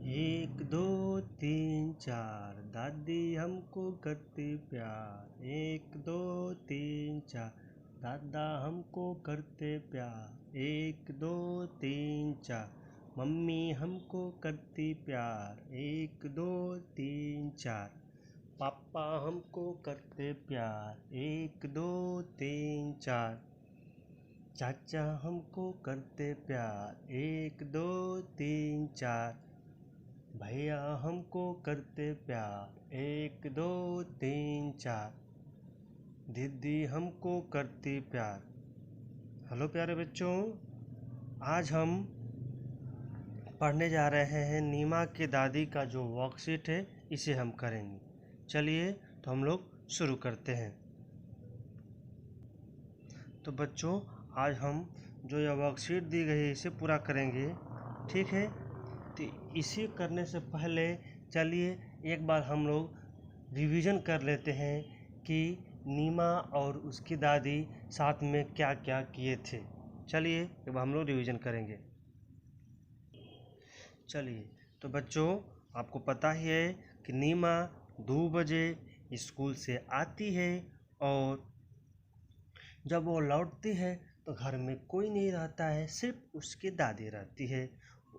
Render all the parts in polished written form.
एक दो तीन चार दादी हमको करती प्यार। एक दो तीन चार दादा हमको करते प्यार। एक दो तीन चार मम्मी हमको करती प्यार। एक दो तीन चार पापा हमको करते प्यार। एक दो तीन चार चाचा हमको करते प्यार। एक दो तीन चार भैया हमको करते प्यार। एक दो तीन चार दीदी हमको करती प्यार। हेलो प्यारे बच्चों, आज हम पढ़ने जा रहे हैं नीमा की दादी का जो वर्कशीट है, इसे हम करेंगे। चलिए तो हम लोग शुरू करते हैं। तो बच्चों, आज हम जो यह वर्कशीट दी गई है इसे पूरा करेंगे, ठीक है। तो इसे करने से पहले चलिए एक बार हम लोग रिवीजन कर लेते हैं कि नीमा और उसकी दादी साथ में क्या क्या किए थे। चलिए अब हम लोग रिवीजन करेंगे। चलिए तो बच्चों, आपको पता ही है कि नीमा 2 बजे स्कूल से आती है और जब वो लौटती है तो घर में कोई नहीं रहता है, सिर्फ उसकी दादी रहती है।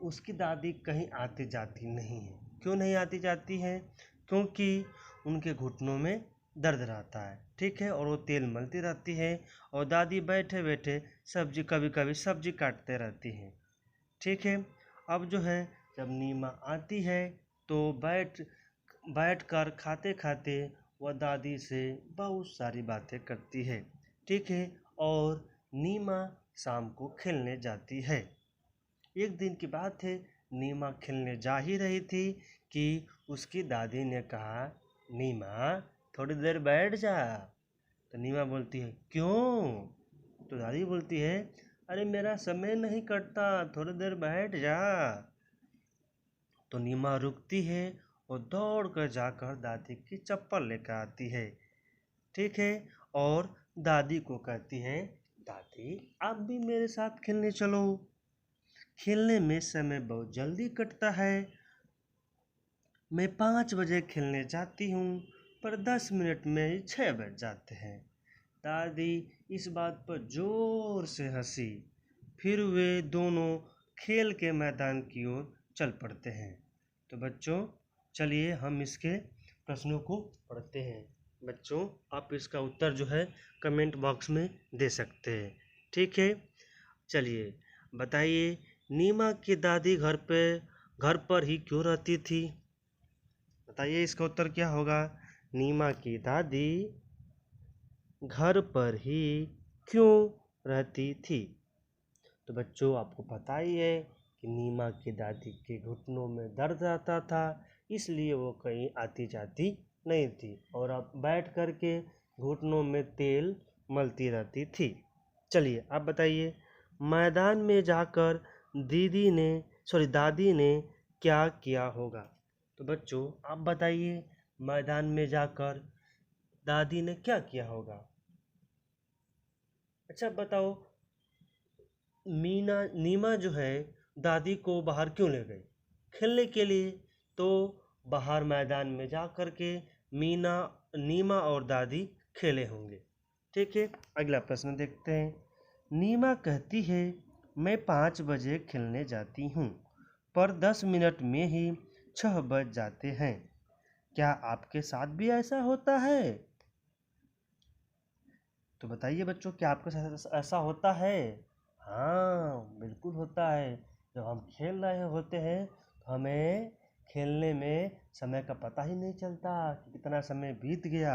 उसकी दादी कहीं आती जाती नहीं है। क्यों नहीं आती जाती है? क्योंकि उनके घुटनों में दर्द रहता है, ठीक है, और वो तेल मलती रहती है और दादी बैठे बैठे सब्जी कभी कभी सब्जी काटते रहती हैं, ठीक है। अब जो है जब नीमा आती है तो बैठ कर खाते खाते वह दादी से बहुत सारी बातें करती है, ठीक है। और नीमा शाम को खेलने जाती है। एक दिन की बात है, नीमा खेलने जा ही रही थी कि उसकी दादी ने कहा, नीमा थोड़ी देर बैठ जा। तो नीमा बोलती है, क्यों? तो दादी बोलती है, अरे मेरा समय नहीं कटता, थोड़ी देर बैठ जा। तो नीमा रुकती है और दौड़ कर जाकर दादी की चप्पल लेकर आती है, ठीक है। और दादी को कहती है, दादी आप भी मेरे साथ खेलने चलो। खेलने में समय बहुत जल्दी कटता है। मैं 5 बजे खेलने जाती हूँ पर 10 मिनट में 6 बज जाते हैं। दादी इस बात पर जोर से हंसी। फिर वे दोनों खेल के मैदान की ओर चल पड़ते हैं। तो बच्चों, चलिए हम इसके प्रश्नों को पढ़ते हैं। बच्चों, आप इसका उत्तर जो है कमेंट बॉक्स में दे सकते हैं, ठीक है। चलिए बताइए, नीमा की दादी घर पर ही क्यों रहती थी? बताइए इसका उत्तर क्या होगा। नीमा की दादी घर पर ही क्यों रहती थी? तो बच्चों, आपको पता ही है कि नीमा की दादी के घुटनों में दर्द रहता था, इसलिए वो कहीं आती जाती नहीं थी और अब बैठ कर के घुटनों में तेल मलती रहती थी। चलिए आप बताइए, मैदान में जाकर दादी ने क्या किया होगा? तो बच्चों आप बताइए, मैदान में जाकर दादी ने क्या किया होगा? अच्छा बताओ, नीमा जो है दादी को बाहर क्यों ले गई? खेलने के लिए। तो बाहर मैदान में जा कर के नीमा और दादी खेले होंगे, ठीक है। अगला प्रश्न देखते हैं। नीमा कहती है, मैं 5 बजे खेलने जाती हूँ पर 10 मिनट में ही 6 बज जाते हैं। क्या आपके साथ भी ऐसा होता है? तो बताइए बच्चों, क्या आपके साथ ऐसा होता है? हाँ, बिल्कुल होता है। जब हम खेल रहे होते हैं तो हमें खेलने में समय का पता ही नहीं चलता कि कितना समय बीत गया,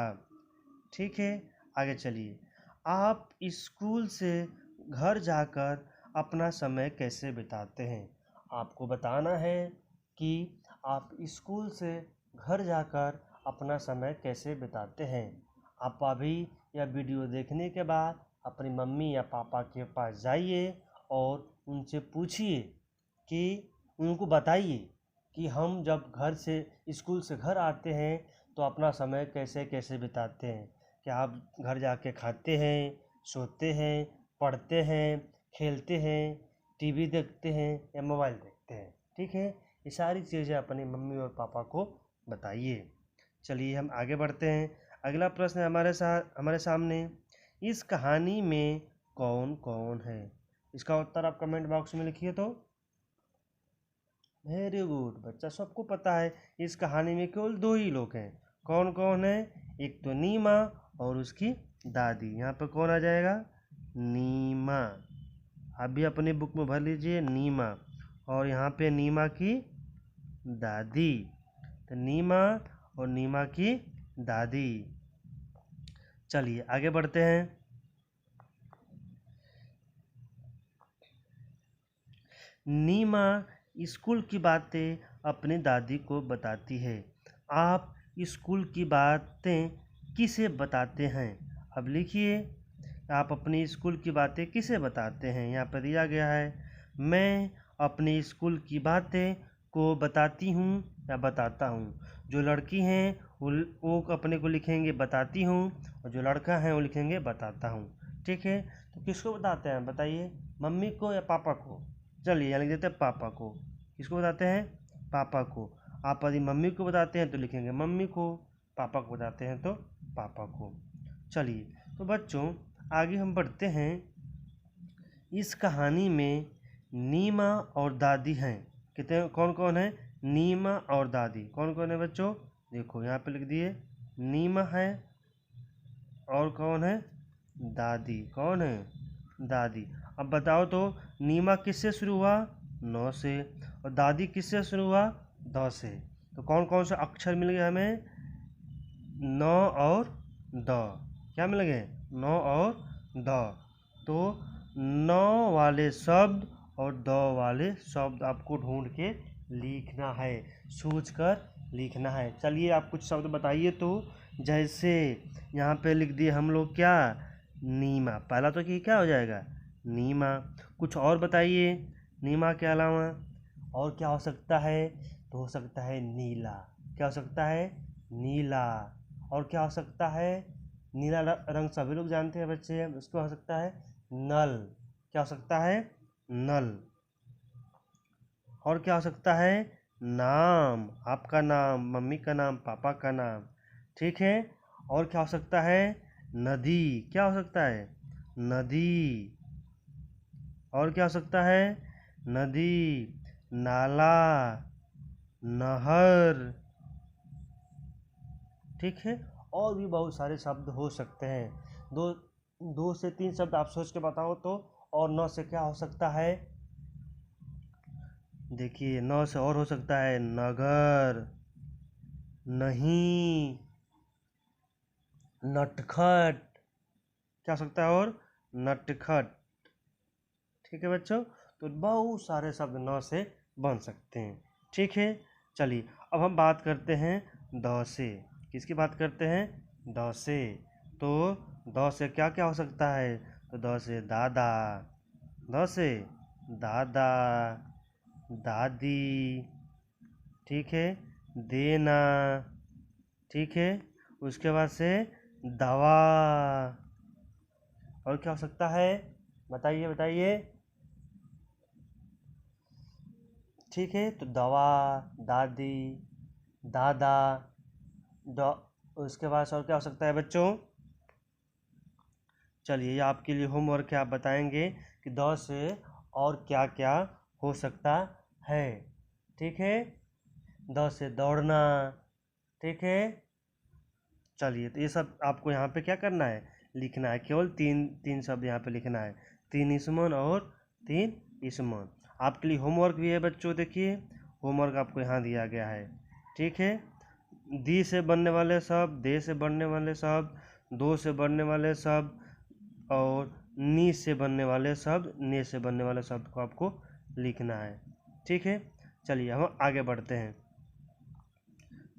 ठीक है। आगे चलिए, आप स्कूल से घर जाकर अपना समय कैसे बिताते हैं? आपको बताना है कि आप स्कूल से घर जाकर अपना समय कैसे बिताते हैं। आप अभी यह वीडियो देखने के बाद अपनी मम्मी या पापा के पास जाइए और उनसे पूछिए कि उनको बताइए कि हम जब स्कूल से घर आते हैं तो अपना समय कैसे कैसे बिताते हैं। क्या आप घर जाके खाते हैं, सोते हैं, पढ़ते हैं, खेलते हैं, टीवी देखते हैं या मोबाइल देखते हैं, ठीक है। ये सारी चीज़ें अपने मम्मी और पापा को बताइए। चलिए हम आगे बढ़ते हैं। अगला प्रश्न है हमारे सामने, इस कहानी में कौन कौन है? इसका उत्तर आप कमेंट बॉक्स में लिखिए। तो वेरी गुड बच्चा, सबको पता है इस कहानी में केवल 2 ही लोग हैं। कौन कौन है? एक तो नीमा और उसकी दादी। यहाँ पर कौन आ जाएगा? नीमा। आप भी अपनी बुक में भर लीजिए नीमा, और यहाँ पे नीमा की दादी। तो नीमा और नीमा की दादी। चलिए आगे बढ़ते हैं। नीमा स्कूल की बातें अपनी दादी को बताती है। आप स्कूल की बातें किसे बताते हैं? अब लिखिए, आप अपनी स्कूल की बातें किसे बताते हैं? यहाँ पर दिया गया है, मैं अपनी स्कूल की बातें को बताती हूँ या बताता हूँ। जो लड़की हैं वो अपने को लिखेंगे बताती हूँ, और जो लड़का है वो लिखेंगे बताता हूँ। ठीक है, तो किसको बताते हैं बताइए, मम्मी को या पापा को? चलिए यहाँ लिख देते हैं पापा को। किसको बताते हैं? पापा को। आप यदि मम्मी को बताते हैं तो लिखेंगे मम्मी को, पापा को बताते हैं तो पापा को। चलिए तो बच्चों आगे हम बढ़ते हैं। इस कहानी में नीमा और दादी हैं। कितने कौन कौन है? नीमा और दादी। कौन कौन है बच्चों? देखो यहाँ पे लिख दिए, नीमा है और कौन है? दादी। कौन है? दादी। अब बताओ तो नीमा किससे शुरू हुआ? नौ से। और दादी किससे शुरू हुआ? द से। तो कौन कौन सा अक्षर मिल गया हमें? न और द। क्या मिल गए? न और द। तो न वाले शब्द और द वाले शब्द आपको ढूंढ के लिखना है, सोच कर लिखना है। चलिए आप कुछ शब्द बताइए। तो जैसे यहाँ पे लिख दिए हम लोग क्या? नीमा। पहला तो क्या हो जाएगा? नीमा। कुछ और बताइए नीमा के अलावा और क्या हो सकता है? तो हो सकता है नीला। क्या हो सकता है? नीला। और क्या हो सकता है? नीला रंग सभी लोग जानते हैं बच्चे। उसको हो सकता है नल। क्या हो सकता है? नल। और क्या हो सकता है? नाम। आपका नाम, मम्मी का नाम, पापा का नाम। ठीक है। और क्या हो सकता है? नदी। क्या हो सकता है? नदी। और क्या हो सकता है? नदी, नाला, नहर। ठीक है। और भी बहुत सारे शब्द हो सकते हैं। दो से 3 शब्द आप सोच के बताओ तो। और 9 से क्या हो सकता है? देखिए 9 से और हो सकता है नगर, नहीं, नटखट। क्या हो सकता है? और नटखट। ठीक है बच्चों, तो बहुत सारे शब्द 9 से बन सकते हैं। ठीक है। चलिए अब हम बात करते हैं द से। किसकी बात करते हैं? द से। तो द से क्या क्या हो सकता है? तो द से दादा, द से दादा, दादी। ठीक है। देना। ठीक है। उसके बाद से दवा। और क्या हो सकता है? बताइए बताइए। ठीक है, तो दवा, दादी, दादा, उसके बाद और क्या हो सकता है बच्चों? चलिए ये आपके लिए होमवर्क है, आप बताएंगे कि द से और क्या क्या हो सकता है। ठीक है। द से दौड़ना। ठीक है। चलिए तो ये सब आपको यहाँ पे क्या करना है? लिखना है। केवल तीन शब्द यहाँ पे लिखना है, 3 इसमन और 3 इसमन। आपके लिए होमवर्क भी है बच्चों। देखिए होमवर्क आपको यहाँ दिया गया है। ठीक है। दी से बनने वाले शब्द, दे से बनने वाले शब्द, दो से बनने वाले शब्द, और नी से बनने वाले शब्द, ने से बनने वाले शब्द को आपको लिखना है। ठीक है। चलिए हम आगे बढ़ते हैं।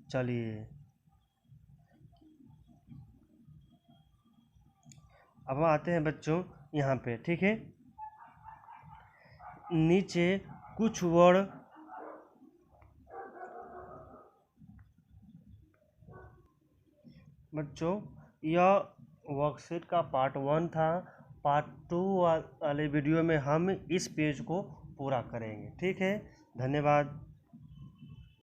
चलिए अब हम आते हैं बच्चों यहाँ पे। ठीक है। नीचे कुछ वर्ड बच्चों, यह वर्कशीट का पार्ट 1 था। पार्ट 2 वाले वीडियो में हम इस पेज को पूरा करेंगे। ठीक है। धन्यवाद।